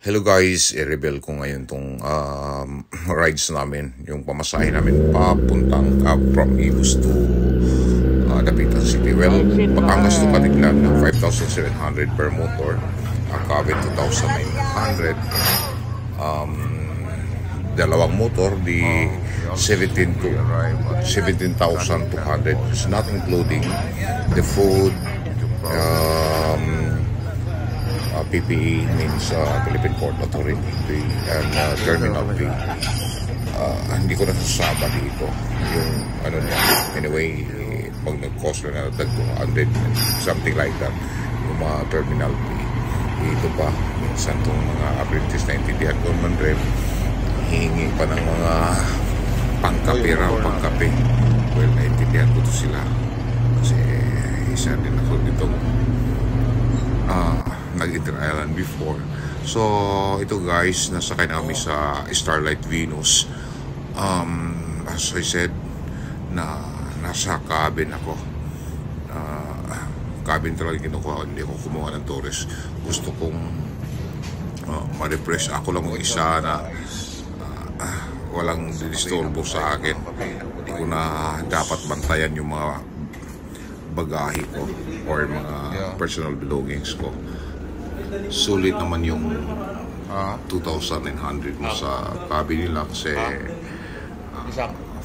Hello guys, i-reveal ko ngayon tong rides namin, yung pamasahe namin papuntang from Imus to Dapitan City. Well, Batangas to Katiglan, 5,700 per motor, Cavite 2,900, dalawang motor di 17,200. It's not including the food, PPE means Philippine Port Authority and terminal fee. Hindi ko nasasama dito yung ano niya. Anyway, pag nag-cost na tag 200 something like that yung mga terminal fee. Dito pa minsan itong mga apprentice na intindihan ko man rin, hihingi pa ng mga pangkape pangkape. Well, naintindihan ko to sila kasi isa din ako ditong nag-Inter Island before. So ito guys, nasakay na kami sa Starlight Venus. As I said, nasa cabin ako. Cabin talaga kinukuha, hindi ako kumuha ng tourist. Gusto kong ma-refresh. Ako lang isa na walang disturbo sa akin. Hindi ko na dapat bantayan yung mga bagahe ko or mga personal belongings ko. Sulit naman yung 2,900 mo sa cabin nila kasi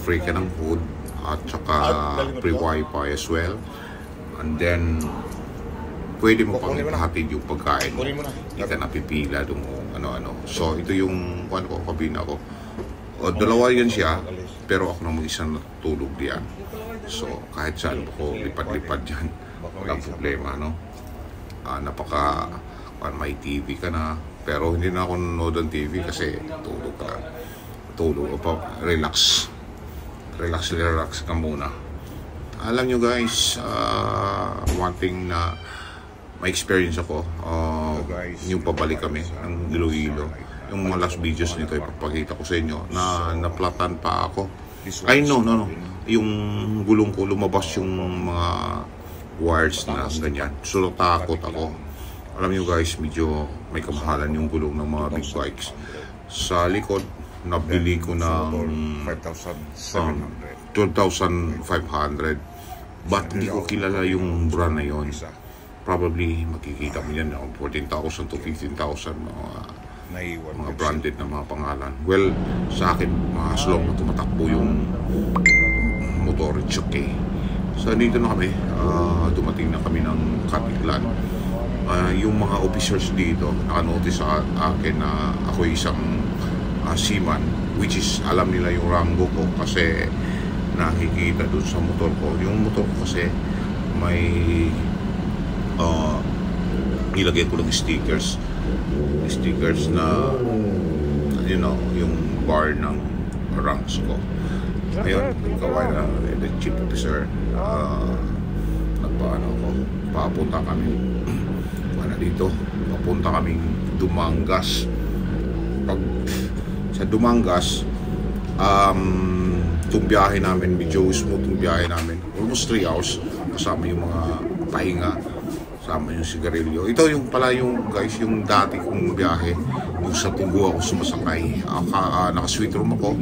free ka ng food at saka free wifi as well, and then pwede mo pang hatid yung pagkain, hindi ka napipila dun ano-ano. So ito yung kabina ko, dalawa yan siya pero ako na mag-isa natulog diyan. So kahit saan ako lipad-lipad dyan, walang problema, no? May TV ka na, pero hindi na ako nanonood ng TV kasi tulog ka lang. Tulog pa, relax ka muna. Alam nyo guys, one thing na may experience ako, yung pabalik kami ng Iloilo, yung mga last videos nito ipapakita ko sa inyo na naplatan pa ako. Ay no, yung gulong ko lumabas yung mga wires na ganyan, so takot ako. Alam nyo guys, medyo may kamahalan yung gulong ng mga big bikes. Sa likod, nabili ko ng 12,500. But hindi ko kilala yung brand na yun. Probably makikita mo yan, 14,000 to 15,000 mga branded na mga pangalan. Well, sa akin, as long na tumatakbo yung motor, it's okay. So, dito na kami. Dumating na kami ng Katiglan. Yung mga officers dito nakanotice sa akin na ako isang seaman, which is alam nila yung rango ko kasi nakikita dun sa motor ko. Yung motor ko kasi may nilagay ko ng stickers na yung bar ng ranks ko. Ayun, kaway na the chief officer, nagpaano ko, papunta kami dito, papunta kaming Dumangas. Pag sa Dumangas, itong biyahe namin, medyo smooth itong biyahe namin, almost 3 hours, kasama yung mga pahinga, kasama yung sigarilyo. Ito yung pala yung guys, yung dati kong biyahe, yung sa Tugo ako sumasakay. Naka-sweet room ako.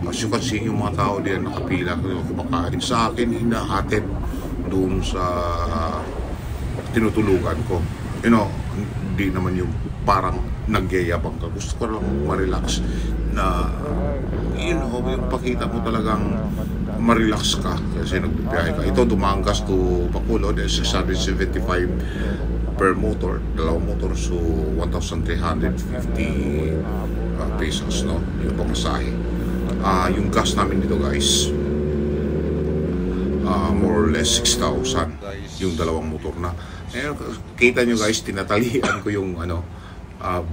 As you can see, yung mga tao diyan nakapila, kumakain sa akin, hinahatid doon sa tinutulugan ko. Hindi naman yung parang nagyayabang ka. Gusto ko lang ma-relax na yung pakita mo talagang ma-relax ka kasi nagbibiyahe ka. Ito, Dumangas to Bacolod, 675 per motor, dalawang motor, so 1,350 pesos, no? Yung pamasahe. Yung gas namin dito guys, more or less 6,000 yung dalawang motor na. Kita nyo guys, tinatalian ko yung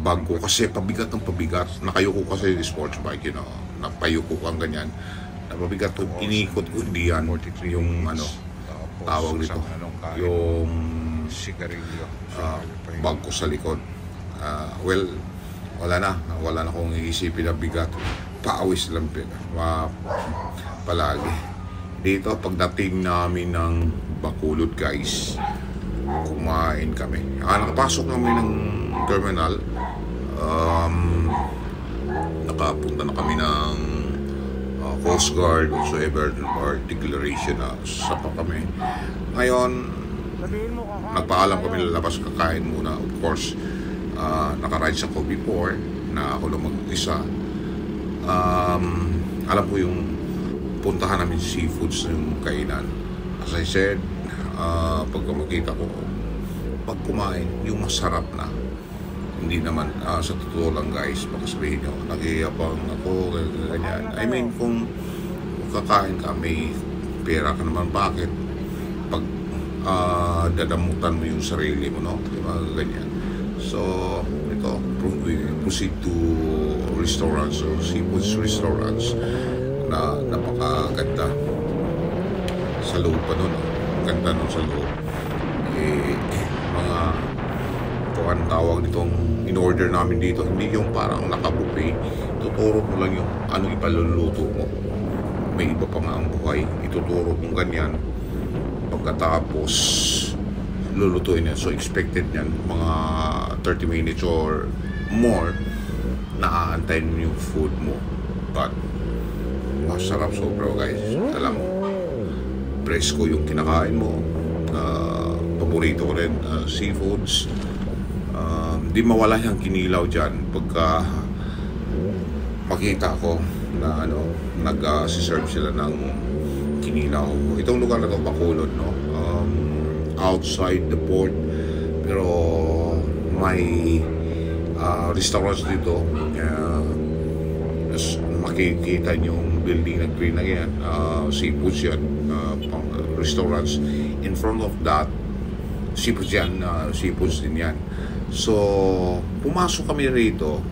bag ko kasi pabigat ng pabigat. Nakayuko kasi yung sports bike, napayuko kang ganyan, napabigat ko, inikot ko diyan yung tawag nito, yung bag ko sa likod. Well, wala na akong iisipin na bigat, paawis lang palagi. Dito, pagdating namin ng Bacolod guys, kumain kami. Nakapasok namin ng terminal, nakapunta na kami ng Coast Guard, whatsoever, or declaration na sapa kami. Ngayon, nagpaalam kami, lalabas kakain muna. Of course, nakaride sa ko before na ako lang mag-isa. Alam ko yung puntahan namin seafoods na yung kainan. As I said, pagka makita ko, pag kumain, yung masarap na. Hindi naman, sa totoo lang guys, baka sabihin nyo, nag-iapang ako, ganyan. I mean, kung kakain ka, may pera ka naman, bakit? Pag dadamutan mo yung sarili mo, no? Diba, ganyan. So, ito, we proceed to restaurants, so seafoods restaurants, na napakaganda. Sa loob pa nun, ganda nun sa loob. Mga ang tawag nitong in-order namin dito, hindi yung parang nakabuffet. Tuturo mo lang yung ano ipaluluto mo. May iba pa nga ang buhay. Ituturo mo ganyan. Pagkatapos, lulutuin yan. So, expected yan. Mga 30 minutes or more na aantayin mo yung food mo. But, masarap sobra guys. Alam mo, presko yung kinakain mo. Paborito ko rin, seafoods. Di mawala yung kinilaw dyan pagka makita ko na nag-serve sila ng kinilaw. Itong lugar na ito, Bacolod, no? Outside the port, pero may restaurants dito. Makikita yung building na green na yan, seafoods yan, restaurants. In front of that, seafoods yan, seafoods din yan. So, pumasok kami rito,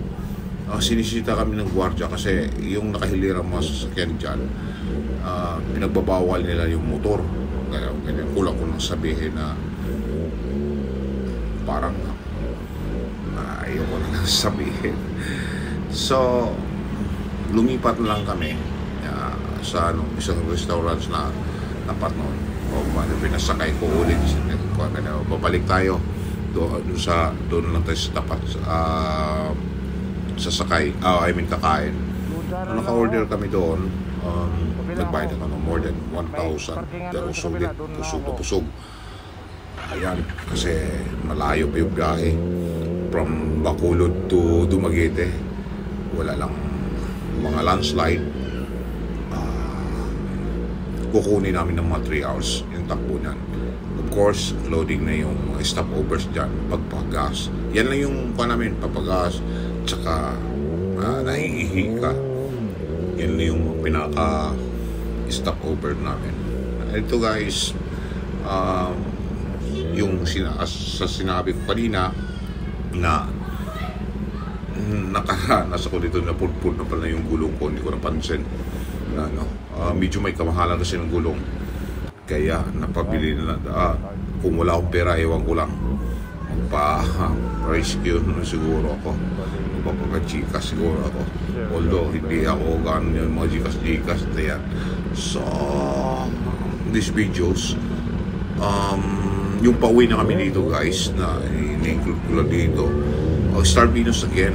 sinisita kami ng gwardiya kasi yung nakahilirang mga sasakyan dyan, pinagbabawal nila yung motor. Kaya ganyan, kulang ko nang sabihin na parang ayoko na sabihin. So, lumipat na lang kami sa isang restaurants na tapat noon. O pinasakay ko ulit, babalik tayo doon lang tayo sa tapat sasakay, kakain. Naka-order kami doon, nagbayad ako ng more than 1,000, pero sulit, pusog. Ayan, kasi malayo pa yung biyahe from Bacolod to Dumaguete. Wala lang mga landslide. Kukunin namin ng mga 3 hours yung takbo niyan. Of course, loading na yung mga stopovers dyan, pagpagas. Yan lang yung namin, papagas, tsaka naiihi ka. Yan lang yung pinaka-stopover namin. Ito guys, yung sinabi ko kanina na nasa ko dito na pulpul na pala yung gulong ko, hindi ko napansin na medyo may kamahalan kasi ng gulong. Kaya napabili na kung wala akong pera, ewan ko lang, magpa-rescue na siguro ako, magpapag-Gcash siguro ako, although hindi ako gano'n yung mga Gcash na yan. So these videos, yung pauwi na kami dito guys, na in-include ko lang dito, Star Venus again,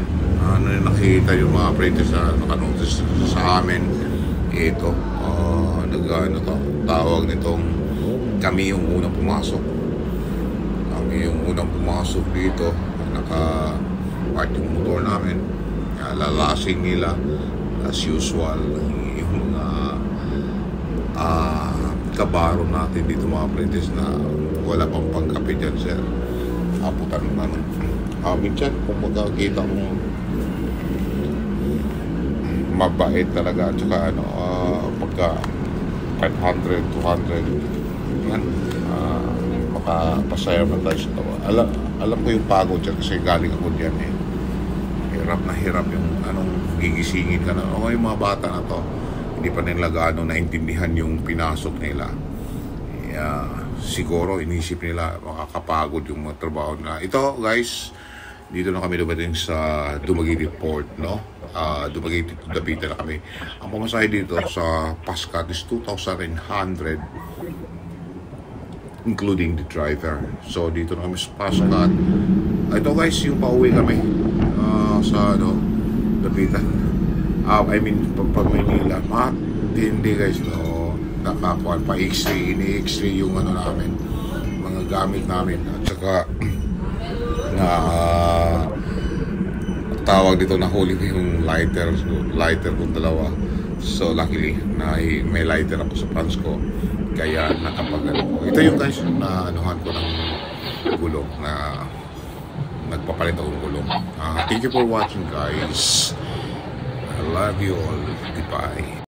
nakikita yung mga apprentices na nakanotice sa amin. Ito, tawag nitong kami yung unang pumasok. Kami yung unang pumasok dito. Naka-park yung motor namin. Lalasing nila as usual. Yung mga kabaro natin dito, mga apprentices na wala pang pangkape dyan, sir. Aputan na nun. Minsan, kung magkakita mo, mabait talaga. At saka pagka 500, 200 yan, makapasaya man tayo sa tawa. Alam ko yung pagod dyan kasi galing ako dyan hirap na hirap yung gigisingin ka na. Yung mga bata na to, hindi pa nila naintindihan yung pinasok nila. Siguro inisip nila makakapagod yung mga trabaho na ito guys. Dito na kami dumating sa Dumaguete Port, no? Dumaguete to Davite na kami. Ang pamasahe dito sa Pascat is 2,100 including the driver. So dito na kami sa Pascat. Ito guys, yung pauwi kami. sa ano, Lapitan. I mean, pag Maynila, matindi guys, no? Nakakuan pa X-ray, ini-X-ray yung ano namin, mga gamit namin. At saka, na tawag dito, na huli ko yung lighter kong dalawa. So, luckily, na may lighter ako sa pants ko. Kaya nakapag-ano. Ito yung guys, na anuhan ko ng gulong, na nagpapalit akong gulong. Thank you for watching guys. I love you all. Goodbye.